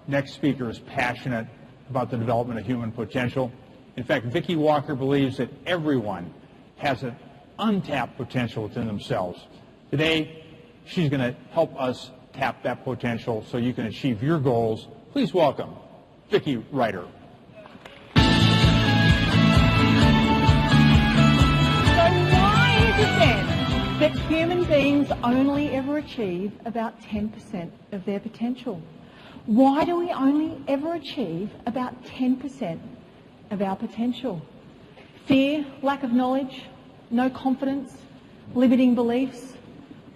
next speaker is passionate about the development of human potential. In fact, Vicki Walker believes that everyone has an untapped potential within themselves. Today, she's going to help us tap that potential so you can achieve your goals. Please welcome Vicki Ryder. So why is it then that human beings only ever achieve about 10% of their potential? Why do we only ever achieve about 10% of our potential? Fear, lack of knowledge, no confidence, limiting beliefs,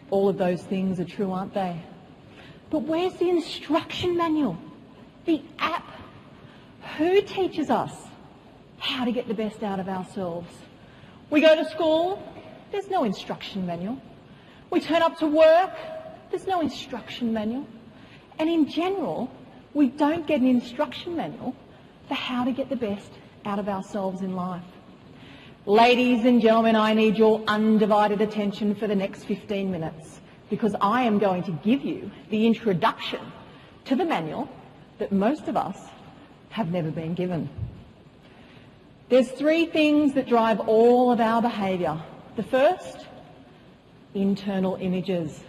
all of those things are true, aren't they? But where's the instruction manual? The app? Who teaches us how to get the best out of ourselves? We go to school, there's no instruction manual. We turn up to work, there's no instruction manual. And in general, we don't get an instruction manual for how to get the best out of ourselves in life. Ladies and gentlemen, I need your undivided attention for the next 15 minutes because I am going to give you the introduction to the manual that most of us have never been given. There's three things that drive all of our behaviour. The first, internal images.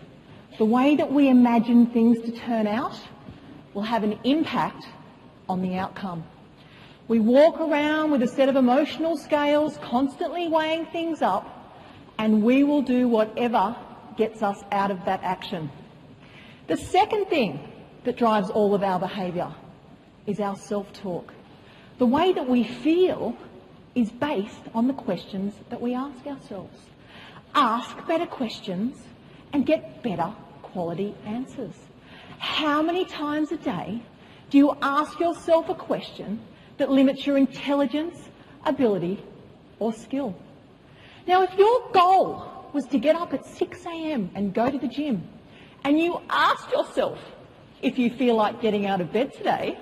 The way that we imagine things to turn out will have an impact on the outcome. We walk around with a set of emotional scales, constantly weighing things up, and we will do whatever gets us out of that action. The second thing that drives all of our behaviour is our self-talk. The way that we feel is based on the questions that we ask ourselves. Ask better questions and get better quality answers. How many times a day do you ask yourself a question that limits your intelligence, ability, or skill? Now, if your goal was to get up at 6 a.m. and go to the gym, and you asked yourself if you feel like getting out of bed today,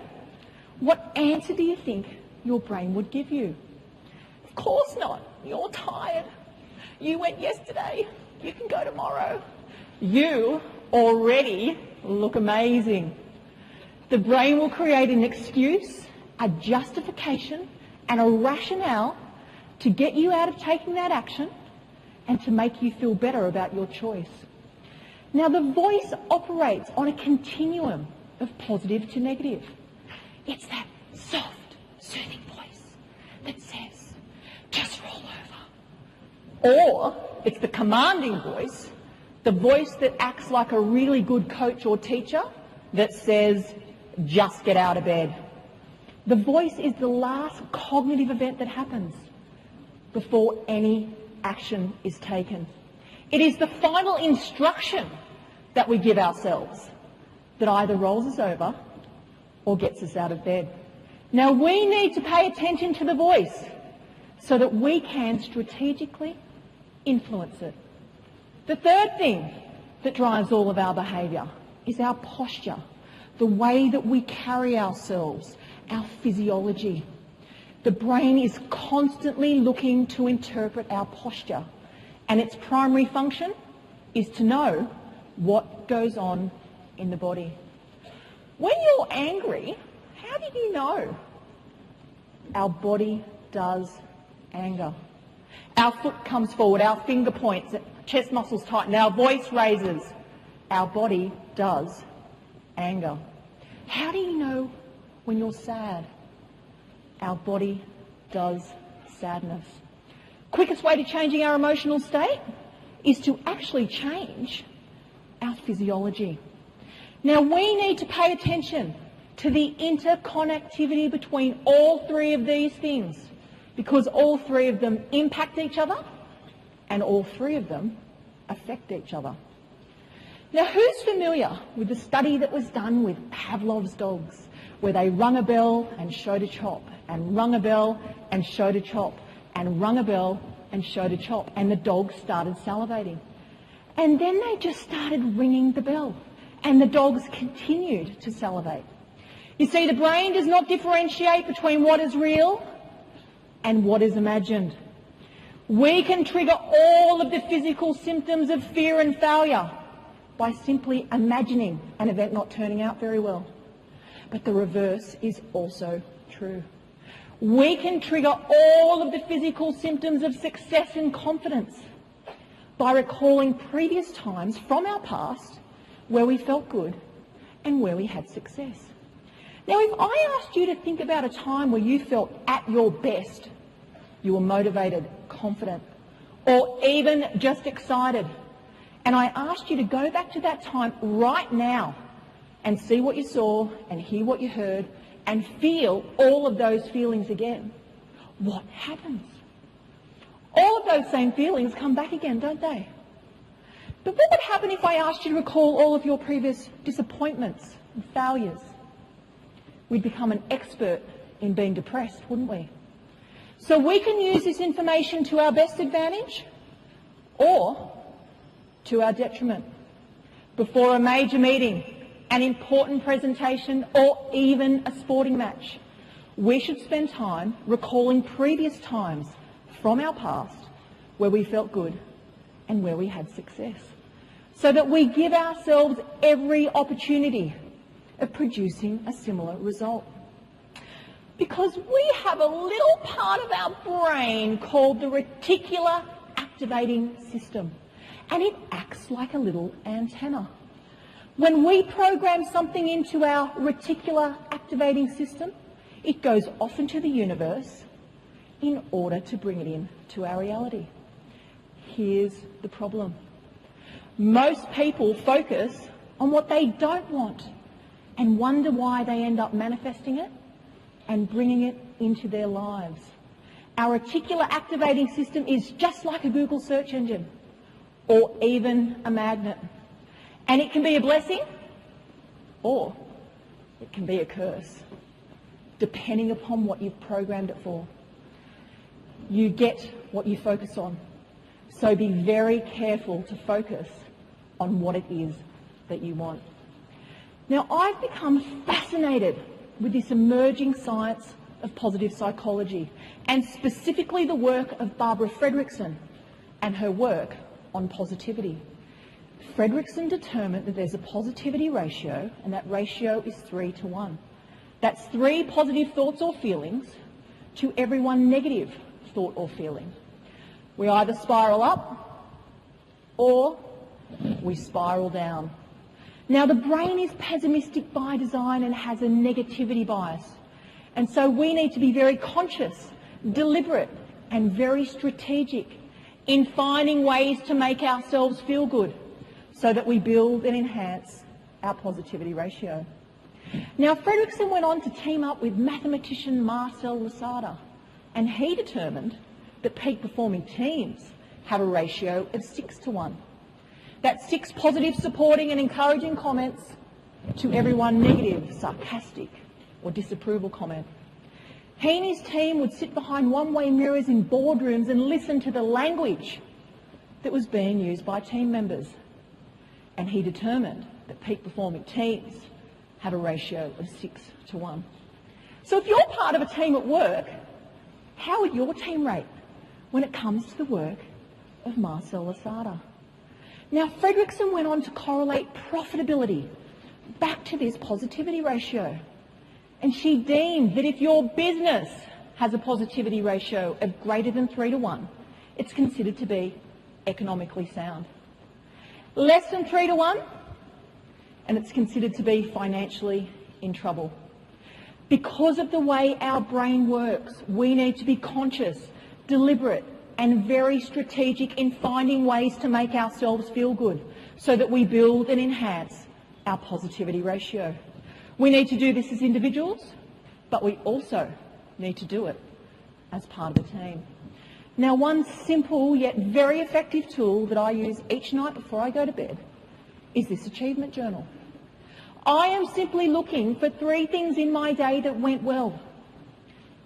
what answer do you think your brain would give you? Of course not. You're tired. You went yesterday. You can go tomorrow. You already look amazing. The brain will create an excuse, a justification, and a rationale to get you out of taking that action and to make you feel better about your choice. Now, the voice operates on a continuum of positive to negative. It's that soft, soothing voice that says, just roll over. Or it's the commanding voice, the voice that acts like a really good coach or teacher that says, just get out of bed. The voice is the last cognitive event that happens before any action is taken. It is the final instruction that we give ourselves that either rolls us over or gets us out of bed. Now, we need to pay attention to the voice so that we can strategically influence it. The third thing that drives all of our behaviour is our posture, the way that we carry ourselves, our physiology. The brain is constantly looking to interpret our posture, and its primary function is to know what goes on in the body. When you're angry, how do you know? Our body does anger. Our foot comes forward, our finger points, chest muscles tighten, our voice raises. Our body does anger. How do you know when you're sad? Our body does sadness. Quickest way to changing our emotional state is to actually change our physiology. Now, we need to pay attention to the interconnectivity between all three of these things because all three of them impact each other and all three of them affect each other. Now, who's familiar with the study that was done with Pavlov's dogs, where they rung a bell and showed a chop, and rung a bell and showed a chop, and rung a bell and showed a chop, and the dogs started salivating. And then they just started ringing the bell, and the dogs continued to salivate. You see, the brain does not differentiate between what is real and what is imagined. We can trigger all of the physical symptoms of fear and failure by simply imagining an event not turning out very well. But the reverse is also true. We can trigger all of the physical symptoms of success and confidence by recalling previous times from our past where we felt good and where we had success. Now, if I asked you to think about a time where you felt at your best, you were motivated, confident, or even just excited, and I asked you to go back to that time right now and see what you saw and hear what you heard and feel all of those feelings again, what happens? All of those same feelings come back again, don't they? But what would happen if I asked you to recall all of your previous disappointments and failures? We'd become an expert in being depressed, wouldn't we? So we can use this information to our best advantage or to our detriment. Before a major meeting, an important presentation, or even a sporting match, we should spend time recalling previous times from our past where we felt good and where we had success, so that we give ourselves every opportunity of producing a similar result. Because we have a little part of our brain called the reticular activating system, and it acts like a little antenna. When we program something into our reticular activating system, it goes off into the universe in order to bring it into our reality. Here's the problem. Most people focus on what they don't want and wonder why they end up manifesting it and bringing it into their lives. Our reticular activating system is just like a Google search engine or even a magnet. And it can be a blessing or it can be a curse, depending upon what you've programmed it for. You get what you focus on. So be very careful to focus on what it is that you want. Now, I've become fascinated with this emerging science of positive psychology, and specifically the work of Barbara Fredrickson and her work on positivity. Fredrickson determined that there's a positivity ratio, and that ratio is 3 to 1. That's 3 positive thoughts or feelings to every 1 negative thought or feeling. We either spiral up or we spiral down. Now, the brain is pessimistic by design and has a negativity bias. And so we need to be very conscious, deliberate, and very strategic in finding ways to make ourselves feel good so that we build and enhance our positivity ratio. Now, Fredrickson went on to team up with mathematician Marcel Lasada, and he determined that peak-performing teams have a ratio of 6 to 1. That's 6 positive, supporting and encouraging comments to every 1 negative, sarcastic or disapproval comment. He and his team would sit behind one-way mirrors in boardrooms and listen to the language that was being used by team members. And he determined that peak-performing teams have a ratio of 6 to 1. So if you're part of a team at work, how would your team rate when it comes to the work of Marcel Lasada? Now, Fredrickson went on to correlate profitability back to this positivity ratio. And she deemed that if your business has a positivity ratio of greater than 3 to 1, it's considered to be economically sound. Less than 3 to 1, and it's considered to be financially in trouble. Because of the way our brain works, we need to be conscious, deliberate, and very strategic in finding ways to make ourselves feel good so that we build and enhance our positivity ratio. We need to do this as individuals, but we also need to do it as part of a team. Now, one simple yet very effective tool that I use each night before I go to bed is this achievement journal. I am simply looking for 3 things in my day that went well,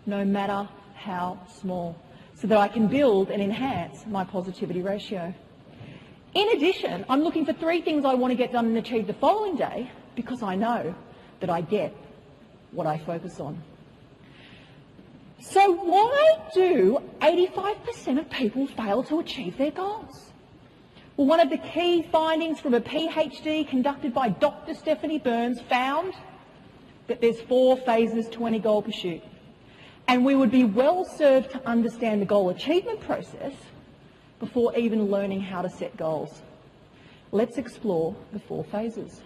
no matter how small, so that I can build and enhance my positivity ratio. In addition, I'm looking for 3 things I want to get done and achieve the following day, because I know that I get what I focus on. So why do 85% of people fail to achieve their goals? Well, one of the key findings from a PhD conducted by Dr. Stephanie Burns found that there's 4 phases to any goal pursuit. And we would be well served to understand the goal achievement process before even learning how to set goals. Let's explore the 4 phases.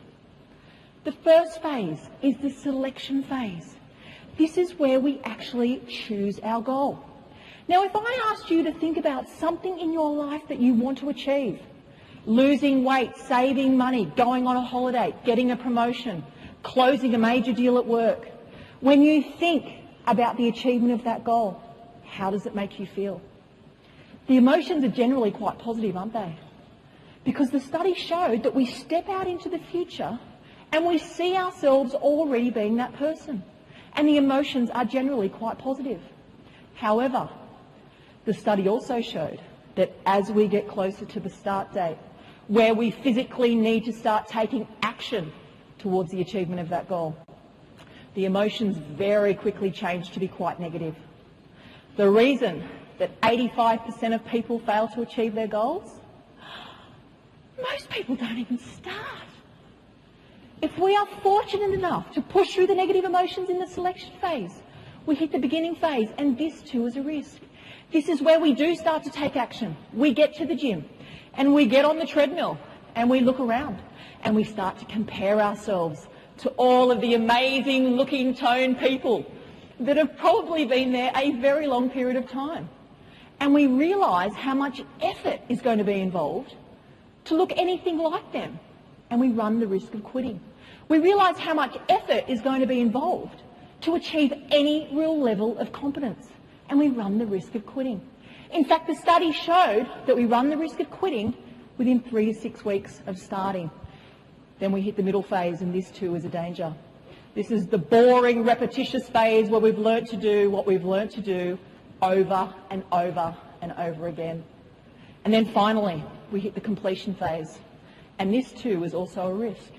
The first phase is the selection phase. This is where we actually choose our goal. Now, if I asked you to think about something in your life that you want to achieve, losing weight, saving money, going on a holiday, getting a promotion, closing a major deal at work, when you think about the achievement of that goal, how does it make you feel? The emotions are generally quite positive, aren't they? Because the study showed that we step out into the future and we see ourselves already being that person. And the emotions are generally quite positive. However, the study also showed that as we get closer to the start date, where we physically need to start taking action towards the achievement of that goal, the emotions very quickly change to be quite negative. The reason that 85% of people fail to achieve their goals? Most people don't even start. If we are fortunate enough to push through the negative emotions in the selection phase, we hit the beginning phase, and this too is a risk. This is where we do start to take action. We get to the gym, and we get on the treadmill, and we look around, and we start to compare ourselves to all of the amazing looking toned people that have probably been there a very long period of time. And we realise how much effort is going to be involved to look anything like them, and we run the risk of quitting. We realise how much effort is going to be involved to achieve any real level of competence, and we run the risk of quitting. In fact, the study showed that we run the risk of quitting within 3 to 6 weeks of starting. Then we hit the middle phase, and this too is a danger. This is the boring, repetitious phase where we've learnt to do what we've learnt to do over and over and over again. And then finally, we hit the completion phase. And this too is also a risk.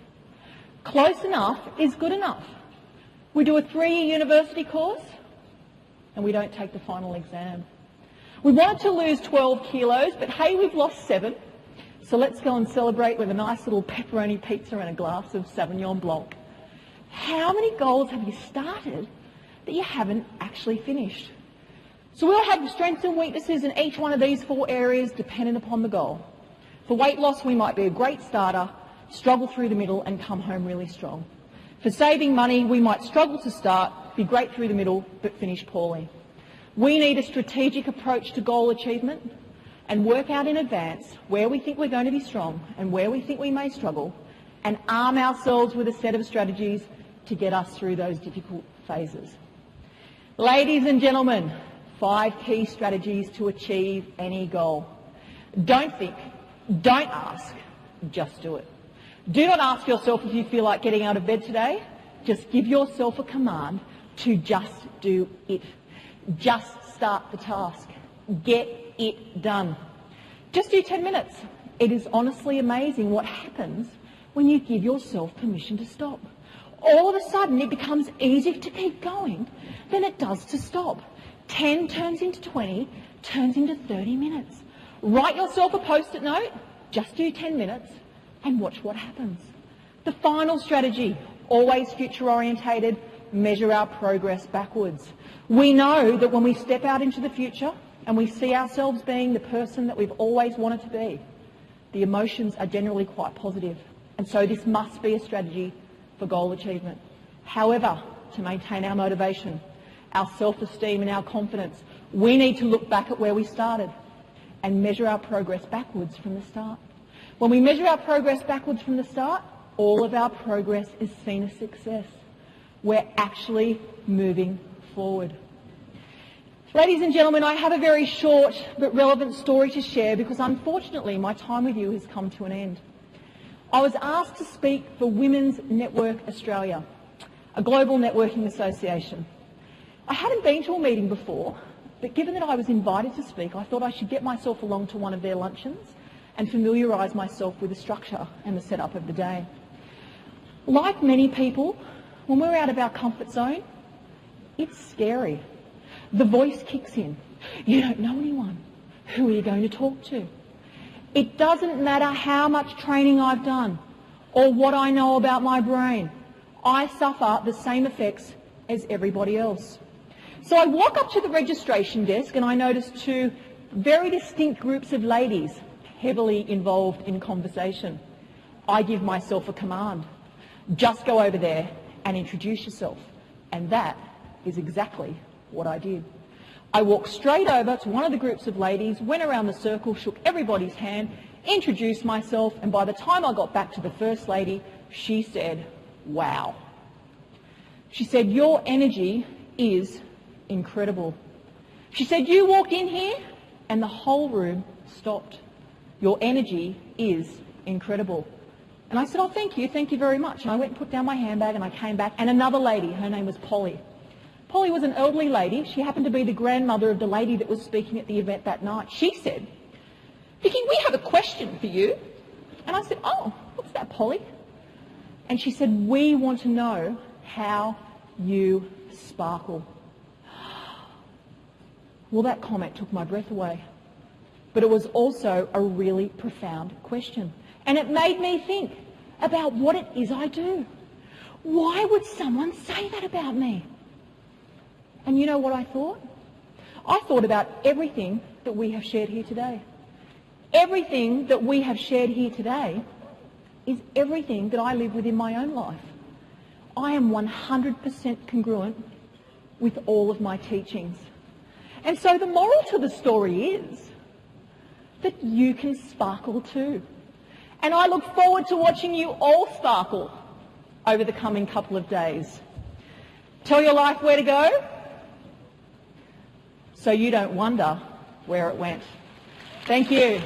Close enough is good enough. We do a 3-year university course and we don't take the final exam. We wanted to lose 12 kilos, but hey, we've lost 7. So let's go and celebrate with a nice little pepperoni pizza and a glass of Sauvignon Blanc. How many goals have you started that you haven't actually finished? So we'll have strengths and weaknesses in each one of these 4 areas dependent upon the goal. For weight loss, we might be a great starter, struggle through the middle and come home really strong. For saving money, we might struggle to start, be great through the middle, but finish poorly. We need a strategic approach to goal achievement and work out in advance where we think we're going to be strong and where we think we may struggle, and arm ourselves with a set of strategies to get us through those difficult phases. Ladies and gentlemen, 5 key strategies to achieve any goal. Don't think, don't ask, just do it. Do not ask yourself if you feel like getting out of bed today. Just give yourself a command to just do it. Just start the task. Get it done. Just do 10 minutes. It is honestly amazing what happens when you give yourself permission to stop. All of a sudden it becomes easier to keep going than it does to stop. 10 turns into 20, turns into 30 minutes. Write yourself a post-it note, just do 10 minutes, and watch what happens. The final strategy, always future-orientated, measure our progress backwards. We know that when we step out into the future and we see ourselves being the person that we've always wanted to be, the emotions are generally quite positive. And so this must be a strategy for goal achievement. However, to maintain our motivation, our self-esteem and our confidence, we need to look back at where we started and measure our progress backwards from the start. When we measure our progress backwards from the start, all of our progress is seen as success. We're actually moving forward. Ladies and gentlemen, I have a very short but relevant story to share because unfortunately my time with you has come to an end. I was asked to speak for Women's Network Australia, a global networking association. I hadn't been to a meeting before, but given that I was invited to speak, I thought I should get myself along to one of their luncheons and familiarise myself with the structure and the setup of the day. Like many people, when we're out of our comfort zone, it's scary. The voice kicks in. You don't know anyone. Who are you going to talk to? It doesn't matter how much training I've done or what I know about my brain. I suffer the same effects as everybody else. So I walk up to the registration desk and I notice two very distinct groups of ladies heavily involved in conversation. I give myself a command. Just go over there and introduce yourself. And that is exactly what I did. I walked straight over to one of the groups of ladies, went around the circle, shook everybody's hand, introduced myself, and by the time I got back to the first lady, she said, "Wow." She said, "Your energy is incredible." She said, "You walked in here and the whole room stopped. Your energy is incredible." And I said, "Oh, thank you very much." And I went and put down my handbag and I came back, and another lady, her name was Polly. Polly was an elderly lady. She happened to be the grandmother of the lady that was speaking at the event that night. She said, "Vicki, we have a question for you." And I said, "Oh, what's that, Polly?" And she said, "We want to know how you sparkle." Well, that comment took my breath away. But it was also a really profound question. And it made me think about what it is I do. Why would someone say that about me? And you know what I thought? I thought about everything that we have shared here today. Everything that we have shared here today is everything that I live with in my own life. I am 100% congruent with all of my teachings. And so the moral to the story is that you can sparkle too. And I look forward to watching you all sparkle over the coming couple of days. Tell your life where to go, so you don't wonder where it went. Thank you.